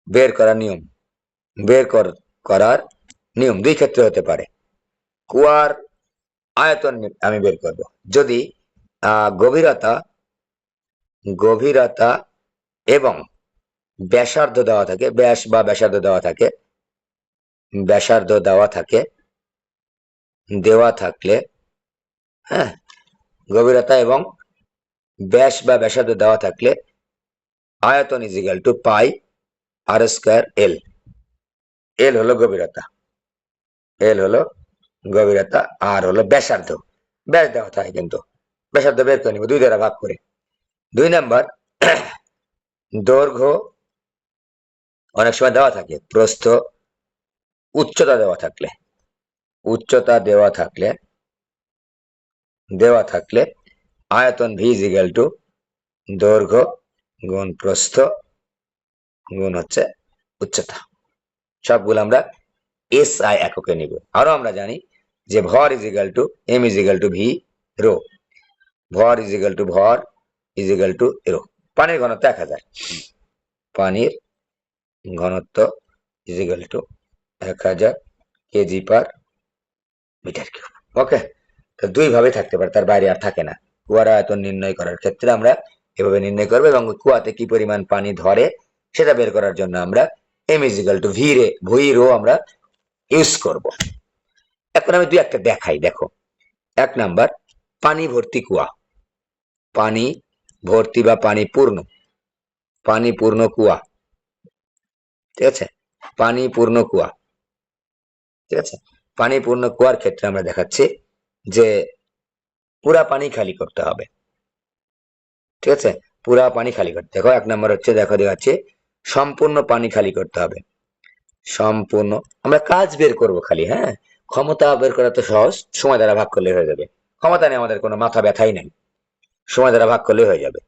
বের করার নিয়ম, বের করার নিয়ম দুই ক্ষেত্রে হতে পারে। কুয়ার আয়তন আমি বের করব যদি গভীরতা, গভীরতা এবং ব্যাসার্ধ দেওয়া থাকে, ব্যাস বা ব্যাসার্ধ দেওয়া থাকে, ব্যাসার্ধ দেওয়া থাকে, দেওয়া থাকলে, হ্যাঁ, গভীরতা এবং ব্যাস বা ব্যাসার্ধ দেওয়া থাকলে আয়তন is equal to pi R square L. L হলো গভীরতা, এল হলো গভীরতা, আর হলো ব্যাসার্ধ, ব্যাস দেওয়া থাকে কিন্তু ব্যাসার্ধ বের করে নিব দুই দ্বারা ভাগ করে। 2 নাম্বার, দৈর্ঘ্য অনেক সময় দেওয়া থাকে, প্রস্থ, উচ্চতা দেওয়া থাকলে, উচ্চতা দেওয়া থাকলে, দেওয়া থাকলে আয়তন ভি ইজ ইকুয়াল টু দৈর্ঘ্য গুণ প্রস্থ গুণ হচ্ছে উচ্চতা। সবগুলো আমরা এসআই এককে নিব। আরো আমরা জানি যে ভর is equal to M is equal to V rho, ভর ইজ ইকুয়াল টু ভর ইজ ইকুয়াল টু রো। পানির ঘনত্ব 1000, পানির ঘনত্ব is equal to 1000 KG per metre cube. Okay, তো দুই ভাবে থাকতে পারে, তার বাইরে আর থাকে না। কুয়ার আয়তন নির্ণয় করার ক্ষেত্রে আমরা এভাবে নির্ণয় করবো, এবং কুয়াতে কি পরিমাণ পানি ধরে সেটা বের করার জন্য আমরা M is equal to V rho আমরা ইউজ করব। এখন আমি দুই একটা দেখাই, দেখো। 1 নাম্বার, পানি ভর্তি কুয়া, পানি ভর্তি বা পানি পূর্ণ, পানি পূর্ণ কুয়া। ঠিক আছে, পানি পূর্ণ কুয়া। ঠিক আছে, পানি পূর্ণ কুয়ার ক্ষেত্রে আমরা দেখাচ্ছি যে পুরা পানি খালি করতে হবে। ঠিক আছে, পুরা পানি খালি করতে, দেখো 1 নাম্বার হচ্ছে, দেখো দেখাচ্ছে সম্পূর্ণ পানি খালি করতে হবে। সম্পূর্ণ, আমরা কাজ বের করব খালি, হ্যাঁ, ক্ষমতা বের করা তো সহজ, সময় দ্বারা ভাগ করলে হয়ে যাবে। ক্ষমতা নেই আমাদের, কোনো মাথা ব্যথাই নাই, সময় দ্বারা ভাগ করলে হয়ে যাবে।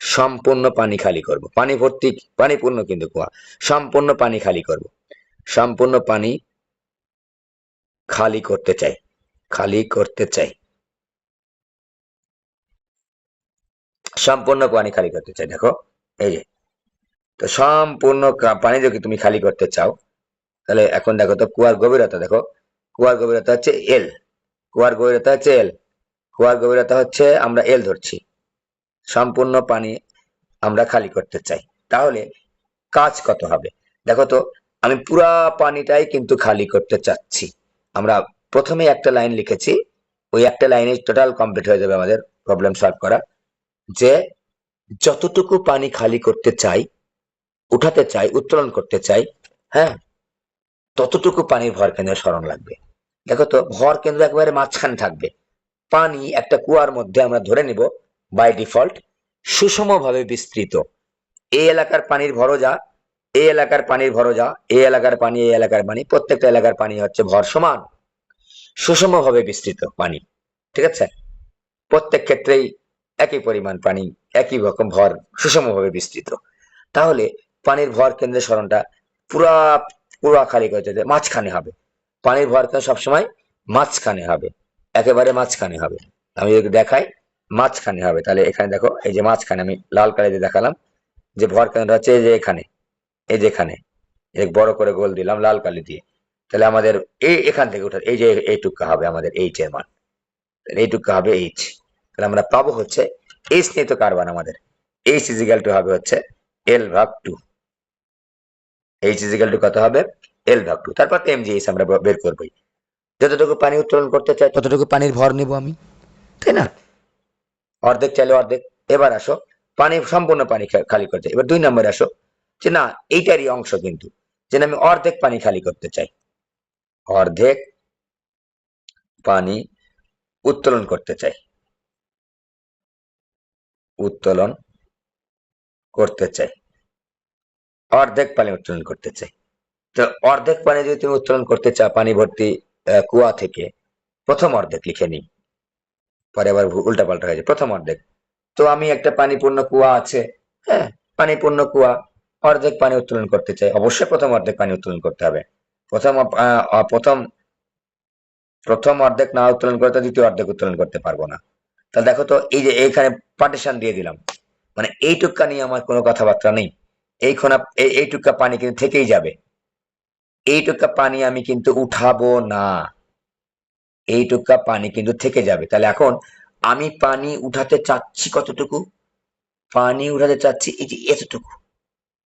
সম্পূর্ণ পানি খালি করব, পানি ভর্তি, পানি পূর্ণ কিন্তু কুয়া, সম্পূর্ণ পানি খালি করব, সম্পূর্ণ পানি খালি করতে চাই, খালি করতে চাই, সম্পূর্ণ পানি খালি করতে চাই। দেখো এই যে, তো সম্পূর্ণ পানি যদি তুমি খালি করতে চাও, তাহলে এখন দেখো তো কুয়ার গভীরতা, দেখো কুয়ার গভীরতা হচ্ছে এল, কুয়ার গভীরতা হচ্ছে এল, কুয়ার গভীরতা হচ্ছে আমরা এল ধরছি, সম্পূর্ণ পানি আমরা খালি করতে চাই, তাহলে কাজ কত হবে দেখো তো। আমি পুরা পানিটাই কিন্তু খালি করতে চাচ্ছি। আমরা প্রথমে একটা লাইন লিখেছি, ওই একটা লাইনে টোটাল কমপ্লিট হয়ে যাবে আমাদের প্রবলেম সলভ করা, যে যতটুকু পানি খালি করতে চাই, উঠাতে চাই, উত্তোলন করতে চাই, হ্যাঁ, ততটুকু পানির ভর কেন্দ্রের সরণ লাগবে। দেখো তো ভর কেন্দ্র একেবারে মাঝখানে থাকবে, পানি একটা কুয়ার মধ্যে আমরা ধরে নিব বাই ডিফল্ট সুষমভাবে বিস্তৃত। এই এলাকার পানির ভরও যা, এই এলাকার পানির ভরও যা, এই এলাকার পানি, এই এলাকার পানি, প্রত্যেকটা এলাকার পানি হচ্ছে ভর সমান, সুষমভাবে বিস্তৃত পানি। ঠিক আছে, প্রত্যেক ক্ষেত্রেই একই পরিমাণ পানি, একই রকম ভর, সুষমভাবে বিস্তৃত। তাহলে পানির ভর কেন্দ্রের সরণটা পুরা পুরা খালি করতে মাঝখানে হবে, পানির ভর কেন্দ্র সবসময় মাঝখানে হবে, একেবারে মাঝখানে হবে। আমি যদি দেখাই মাঝখানে হবে, তাহলে এখানে দেখো এই যে মাঝখানে আমি লাল কালি দিয়ে দেখালাম যে ভর কেন্দ্র হচ্ছে এই যে এখানে, এই যে এখানে এক বড় করে গোল দিলাম লাল কালি দিয়ে, তাহলে আমাদের এই এখান থেকে উঠে এই যে এইটুকু হবে আমাদের এইচ এর মান, এইটুকু হবে এইচ। তাহলে আমরা পাবো হচ্ছে এইচ নিয়ে তো কারবার আমাদের, এইচ ইজ ইকুয়াল টু হবে হচ্ছে এল ভাগ 2, এইচ ইজ ইকুয়াল টু কত হবে এল ভাগ 2, তারপর এম জি এইচ আমরা বের করবোই। যতটুকু পানি উত্তোলন করতে চাই ততটুকু পানির ভর নেব আমি, তাই না, অর্ধেক চাইলে অর্ধেক। এবার আসো পানি, সম্পূর্ণ পানি খালি করতে, এবার 2 নম্বরে আসো, যে না এইটারই অংশ কিন্তু, যে আমি অর্ধেক পানি খালি করতে চাই, অর্ধেক পানি উত্তোলন করতে চাই, উত্তোলন করতে চাই, অর্ধেক পানি উত্তোলন করতে চাই। তো অর্ধেক পানি যদি তুমি উত্তোলন করতে চাও পানি ভর্তি কুয়া থেকে, প্রথম অর্ধেক লিখে নিই, পরে আবার উল্টা পাল্টা হয়ে যায়। প্রথম অর্ধেক, তো আমি একটা পানিপূর্ণ কুয়া আছে, হ্যাঁ, পানিপূর্ণ কুয়া, অর্ধেক পানি উত্তোলন করতে চাই, অবশ্যই প্রথম অর্ধেক পানি উত্তোলন করতে হবে। প্রথম প্রথম প্রথম অর্ধেক না উত্তোলন করতে দ্বিতীয় অর্ধেক উত্তোলন করতে পারবো না। তাহলে দেখো তো, এই যে এইখানে পার্টিশন দিয়ে দিলাম, মানে এইটুকা নিয়ে আমার কোনো কথাবার্তা নেই। এইটুকা পানি কিন্তু থেকেই যাবে, এইটুকা পানি আমি কিন্তু উঠাবো না, এইটুকা পানি কিন্তু থেকে যাবে। তাহলে এখন আমি পানি উঠাতে চাচ্ছি কতটুকু, পানি উঠাতে চাচ্ছি এই যে এতটুকু,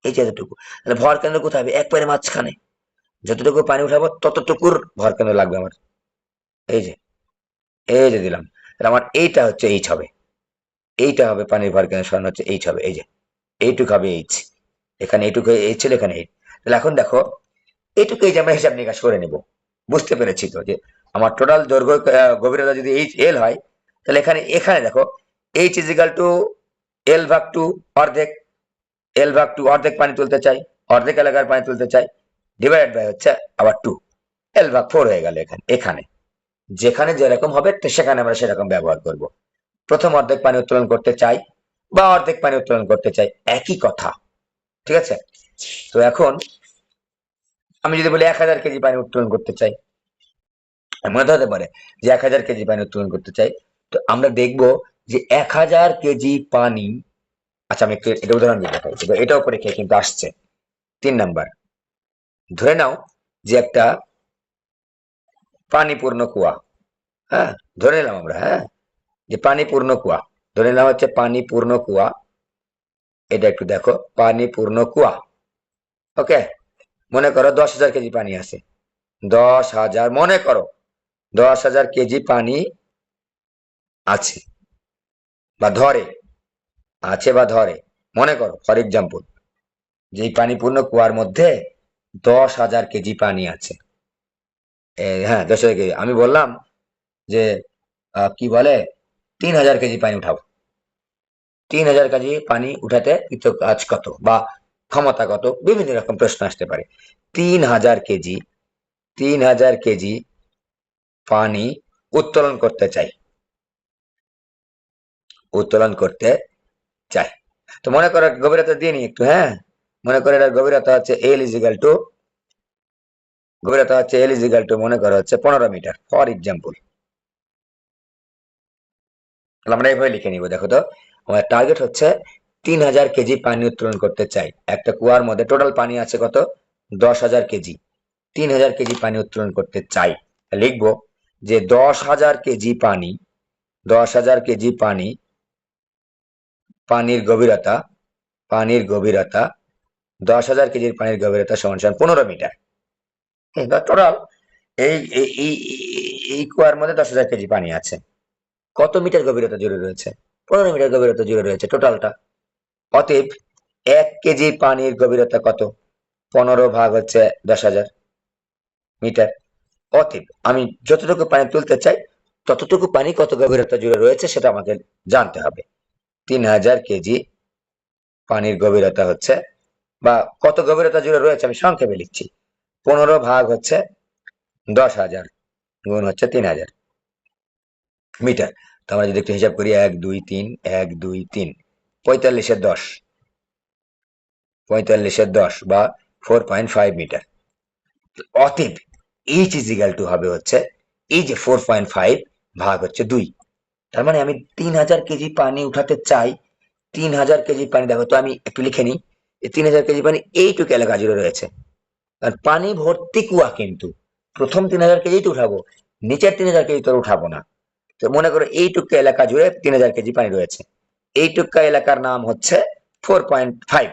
এই যে এতটুকু। তাহলে ভর কেন্দ্র কোথায় হবে, একবারে মাঝখানে, যতটুকু পানি উঠাবো ততটুকুর ভর কেন্দ্র লাগবে আমার। এই যে, এই যে দিলাম, তাহলে আমার এইটা হচ্ছে এইচ হবে, এইটা হবে পানির ভর কেন্দ্র সরানো হচ্ছে এইচ হবে, এই যে এইটুকু হবে এইচ, এখানে এইটুকু এইচ ছিল, এখানে এইচ। তাহলে এখন দেখো এইটুকু এই যে আমরা হিসাব নিকাশ করে নেব, বুঝতে পেরেছি তো যে আমার টোটাল দৈর্ঘ্য গভীরতা যদি এইচ এল হয়, তাহলে এখানে এখানে দেখো এইচ ইজ ইকাল টু এল ভাগ টু অর্ধেক, এল ভাগ টু অর্ধেক পানি তুলতে চাই, অর্ধেক এলাকার পানি তুলতে চাই, ডিভাইডেড বাই হচ্ছে আবার টু, এল ভাগ ফোর হয়ে গেল। এখানে এখানে যেখানে যেরকম হবে সেখানে আমরা সেরকম ব্যবহার করব। প্রথম অর্ধেক পানি উত্তোলন করতে চাই বা অর্ধেক পানি উত্তোলন করতে চাই, একই কথা, ঠিক আছে। তো এখন আমি যদি বলি 1000 কেজি পানি উত্তোলন করতে চাই, এমন হতে পারে যে 1000 কেজি পানি উত্তোলন করতে চাই, তো আমরা দেখব যে 1000 কেজি পানি, আচ্ছা আমি একটু এটা উদাহরণ দিয়ে দেখাই, এটাও পরীক্ষায় কিন্তু আসছে। 3 নাম্বার, ধরে নাও যে একটা পানিপূর্ণ কুয়া, হ্যাঁ, ধরে নিলাম আমরা, হ্যাঁ, যে পানিপূর্ণ কুয়া, ধরে নিলাম হচ্ছে পানিপূর্ণ কুয়া, এটা একটু দেখো, পানিপূর্ণ কুয়া, ওকে। মনে করো 10,000 কেজি পানি আছে, 10,000, মনে করো 10,000 কেজি পানি আছে বা ধরে, আছে বা ধরে, মনে করো ফর এক্সাম্পল যে এই পানিপূর্ণ কুয়ার মধ্যে 10,000 কেজি পানি আছে। হ্যাঁ, 10,000 কেজি, আমি বললাম যে কি বলে 3,000 কেজি পানি উঠাবো, 3,000 কেজি পানি উঠাতে কাজ কত বা ক্ষমতা কত, বিভিন্ন রকম প্রশ্ন আসতে পারে। 3,000 কেজি, 3,000 কেজি পানি উত্তোলন করতে চাই, উত্তোলন করতে চাই। তো মনে করো গভীরতা দিয়ে নি একটু, হ্যাঁ, মনে করো এটার গভীরতা হচ্ছে এল ইজিক্যাল টু, গভীরতা হচ্ছে এল ইজিক্যাল টু মনে করো হচ্ছে 15 মিটার ফর এক্সাম্পল। আমরা এইভাবে লিখে নিব, দেখো তো আমার টার্গেট হচ্ছে 3,000 কেজি পানি উত্তোলন করতে চাই। একটা কুয়ার মধ্যে টোটাল পানি আছে কত, 10,000 কেজি, 3,000 কেজি পানি উত্তোলন করতে চাই। লিখবো যে 10,000 কেজি পানি, 10,000 কেজি পানি, পানির গভীরতা, পানির গভীরতা 10,000 কেজির পানির গভীরতা সমান সমান 15 মিটার। টোটাল এই এই এই- এই কুয়ার মধ্যে 10,000 কেজি পানি আছে, কত মিটার গভীরতা জুড়ে রয়েছে, 15 মিটার গভীরতা জুড়ে রয়েছে টোটালটা। অতএব 1 কেজি পানির গভীরতা কত, 15 ভাগ হচ্ছে 10,000 মিটার। অতএব আমি যতটুকু পানি তুলতে চাই ততটুকু পানি কত গভীরতা জুড়ে রয়েছে সেটা আমাকে জানতে হবে। 3,000 কেজি পানির গভীরতা হচ্ছে, বা কত গভীরতা জুড়ে রয়েছে আমি সংক্ষেপে লিখছি, 15 ভাগ হচ্ছে 10,000 গুণ হচ্ছে 3,000 মিটার। তো আমরা যদি একটু হিসাব করি, 1 2 3, 1 2 3, 45-10, 45-10 বা 4.5 মিটার। অতএব এইচ ইজ ইকাল টু হবে হচ্ছে এই যে 4.5 ভাগ হচ্ছে 2। তার মানে আমি 3,000 কেজি পানি উঠাতে চাই, 3,000 কেজি পানি, দেখো তো আমি একটু লিখে নিই, 3,000 কেজি পানি এইটুকু এলাকা জুড়ে রয়েছে, আর পানি ভর্তি কুয়া, কিন্তু প্রথম 3,000 কেজি তো উঠাবো, নিচের 3,000 কেজি তো উঠাবো না। তো মনে করো এইটুকু এলাকা জুড়ে 3,000 কেজি পানি রয়েছে, এইটুকু এলাকার নাম হচ্ছে 4.5,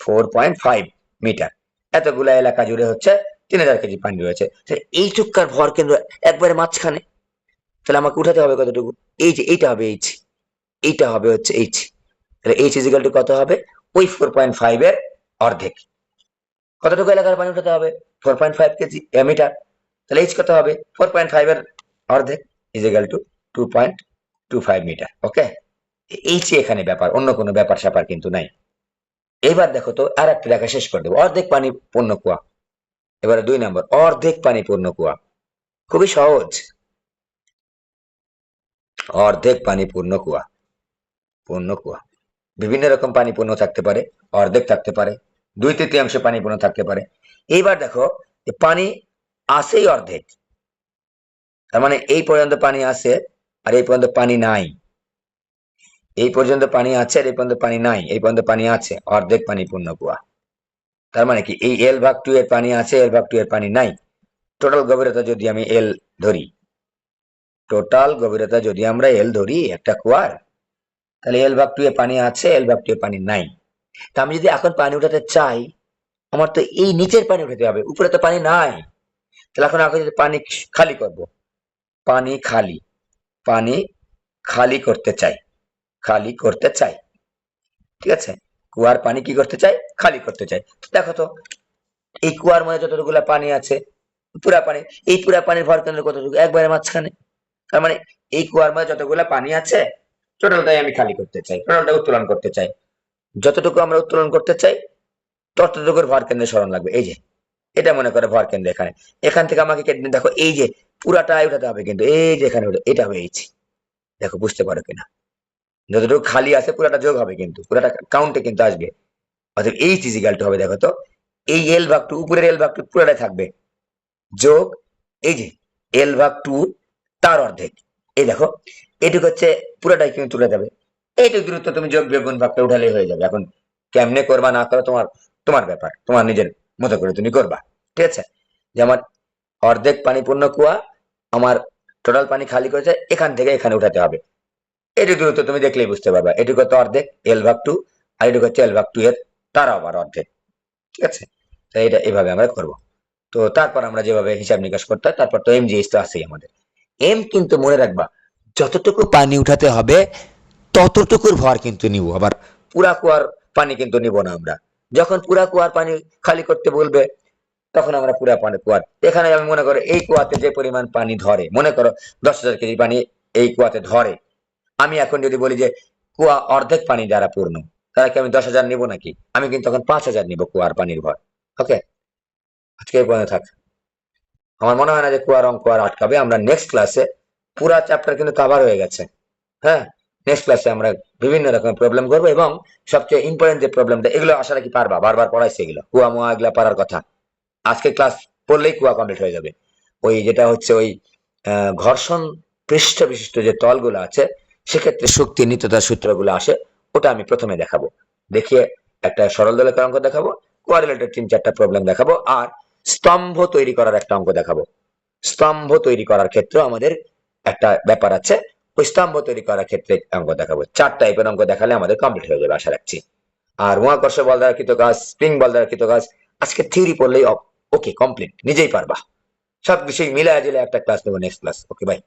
4.5 মিটার। এতগুলা এলাকা জুড়ে হচ্ছে 3,000 কেজি পানি রয়েছে, এইটুকার ভর কেন্দ্র একবারে মাঝখানে। তাহলে আমাকে উঠাতে হবে কতটুকু, এই যে এইটা হবে এইচ, এইটা হবে হচ্ছে এইচ, তাহলে এইচ ইজিক্যাল টু কত হবে, ওই 4.5 এর অর্ধেক। কতটুকু এলাকার পানি উঠাতে হবে, 4.5 কেজি মিটার, তাহলে এইচ কত হবে, 4.5 এর অর্ধেক ইজ ইকুয়াল টু 2.25 মিটার। ওকে, এই যে এখানে ব্যাপার, অন্য কোনো ব্যাপার স্যাপার কিন্তু নাই। এবার দেখো তো আর একটা লেখা শেষ করে দেবো, অর্ধেক পানি পূর্ণ কুয়া। এবারে 2 নম্বর, অর্ধেক পানি পূর্ণ কুয়া। খুবই সহজ, অর্ধেক পানি পূর্ণ কুয়া। পূর্ণ কুয়া বিভিন্ন রকম পানি পূর্ণ থাকতে পারে, অর্ধেক থাকতে পারে, 2/3 পানি পূর্ণ থাকতে পারে। এইবার দেখো পানি আসেই অর্ধেক, তার মানে এই পর্যন্ত পানি আছে আর এই পর্যন্ত পানি নাই। এই পর্যন্ত পানি আছে আর এই পর্যন্ত পানি নাই, এই পর্যন্ত পানি আছে, অর্ধেক পানি পূর্ণ কুয়া। তার মানে কি এই L/2 এর পানি আছে, L/2 এর পানি নাই। টোটাল গভীরতা যদি আমি এল ধরি, টোটাল গভীরতা যদি আমরা এল ধরি একটা কুয়ার, তাহলে L/2 এ পানি আছে, L/2 এ পানি নাই। তা আমি যদি এখন পানি উঠাতে চাই, আমার তো এই নিচের পানি উঠাতে হবে, উপরে তো পানি নাই। তাহলে এখন আগে যদি পানি খালি করব, পানি খালি, পানি খালি করতে চাই, খালি করতে চাই, ঠিক আছে, কুয়ার পানি কি করতে চাই, খালি করতে চাই। দেখো তো এই কুয়ার মধ্যে যতটুকুলা পানি আছে, পুরা পানি, এই পুরা পানির ভর কেন্দ্র কতটুকু, একবারে মাঝখানে। তার মানে এই কুয়ার মধ্যে যতগুলা পানি আছে টোটালটাই আমি খালি করতে চাই, টোটালটা উত্তোলন করতে চাই। যতটুকু আমরা উত্তোলন করতে চাই ততটুকুর ভর কেন্দ্রে সরণ লাগবে। এই যে এটা মনে করে ভর কেন্দ্র, এখানে এখান থেকে আমাকে কেটে দেখো, এই যে পুরাটাই উঠাতে হবে কিন্তু, এই যে এখানে এটা হবে এইচ। দেখো বুঝতে পারো কিনা, যতটুকু খালি আছে পুরাটা যোগ হবে, কিন্তু পুরাটা কাউন্টে কিন্তু আসবে। অর্থাৎ এইচ ইজ ইকুয়াল টু হবে, দেখো তো এই L/2 উপরের L/2 পুরাটাই থাকবে, যোগ এই যে L/2 তার অর্ধেক। এই দেখো এটুকু হচ্ছে পুরাটাই কিন্তু তুলে যাবে, এইটুকু দূরত্ব তুমি যোগ বিয়োগ গুণ ভাগটা উঠালেই হয়ে যাবে। এখন কেমনে করবা না করো তোমার তোমার ব্যাপার, তোমার নিজের মতো করে তুমি করবা, ঠিক আছে। যে আমার অর্ধেক পানি পূর্ণ কুয়া, আমার টোটাল পানি খালি করেছে, এখান থেকে এখানে উঠাতে হবে। এটুকু দূরত্ব তুমি দেখলেই বুঝতে পারবা, এটুকু হচ্ছে অর্ধেক L/2 আর এটুকু হচ্ছে L/2 এর তার আবার অর্ধেক, ঠিক আছে। তাই এটা এভাবে আমরা করব। তো তারপর আমরা যেভাবে হিসাব নিকাশ করতে হয়, তারপর তো MGH তো আছেই আমাদের। এম কিন্তু মনে রাখবা, যতটুকু পানি উঠাতে হবে ততটুকুর ভর কিন্তু নিব, আবার পুরা কুয়ার পানি কিন্তু নিব না আমরা। যখন পুরা কুয়ার পানি খালি করতে বলবে তখন আমরা পুরা পানি কুয়ার, এখানে আমি মনে করো এই কুয়াতে যে পরিমাণ পানি ধরে, মনে করো 10,000 কেজি পানি এই কুয়াতে ধরে, আমি এখন যদি বলি যে কুয়া অর্ধেক পানি দ্বারা পূর্ণ, তাহলে কি আমি 10,000 নিব নাকি? আমি কিন্তু তখন 5,000 নিব কুয়ার পানির ভর। ওকে, আজকে এই পর্যন্ত থাক। আমার মনে হয় না যে কুয়ার অঙ্ক আর আটকাবে। আমরা নেক্সট ক্লাসে পুরা চ্যাপ্টার কিন্তু কভার হয়ে গেছে। হ্যাঁ, নেক্সট ক্লাসে আমরা বিভিন্ন রকমের প্রবলেম করবো, এবং সবচেয়ে ইম্পর্টেন্ট যে প্রবলেমটা, এগুলো আশা রাখি পারবা, বারবার পড়াইছে এগুলো, কুয়া মুয়া এগুলা পারার কথা। আজকে ক্লাস পড়লেই কুয়া কমপ্লিট হয়ে যাবে। ওই যেটা হচ্ছে ওই ঘর্ষণ পৃষ্ঠ বিশিষ্ট যে তলগুলো আছে, সেক্ষেত্রে শক্তি নিত্যতার সূত্রগুলো আসে, ওটা আমি প্রথমে দেখাবো। দেখিয়ে একটা সরল দোলকের অঙ্ক দেখাবো, কুয়া রিলেটেড 3-4টা প্রবলেম দেখাবো, আর স্তম্ভ তৈরি করার একটা অঙ্ক দেখাবো। স্তম্ভ তৈরি করার ক্ষেত্রে আমাদের একটা ব্যাপার আছে, ওই স্তম্ভ তৈরি করার ক্ষেত্রে অঙ্ক দেখাবো। 4 টাইপের অঙ্ক দেখালে আমাদের কমপ্লিট হয়ে যাবে আশা রাখছি। আর মহাকর্ষ বল দ্বারা কৃত কাজ, স্প্রিং বল দ্বারা কৃত কাজ, আজকে থিওরি পড়লেই ওকে কমপ্লিট, নিজেই পারবা। সব বিষয় মিলায় জিলে একটা ক্লাস নেবো নেক্সট ক্লাস। Okay bye.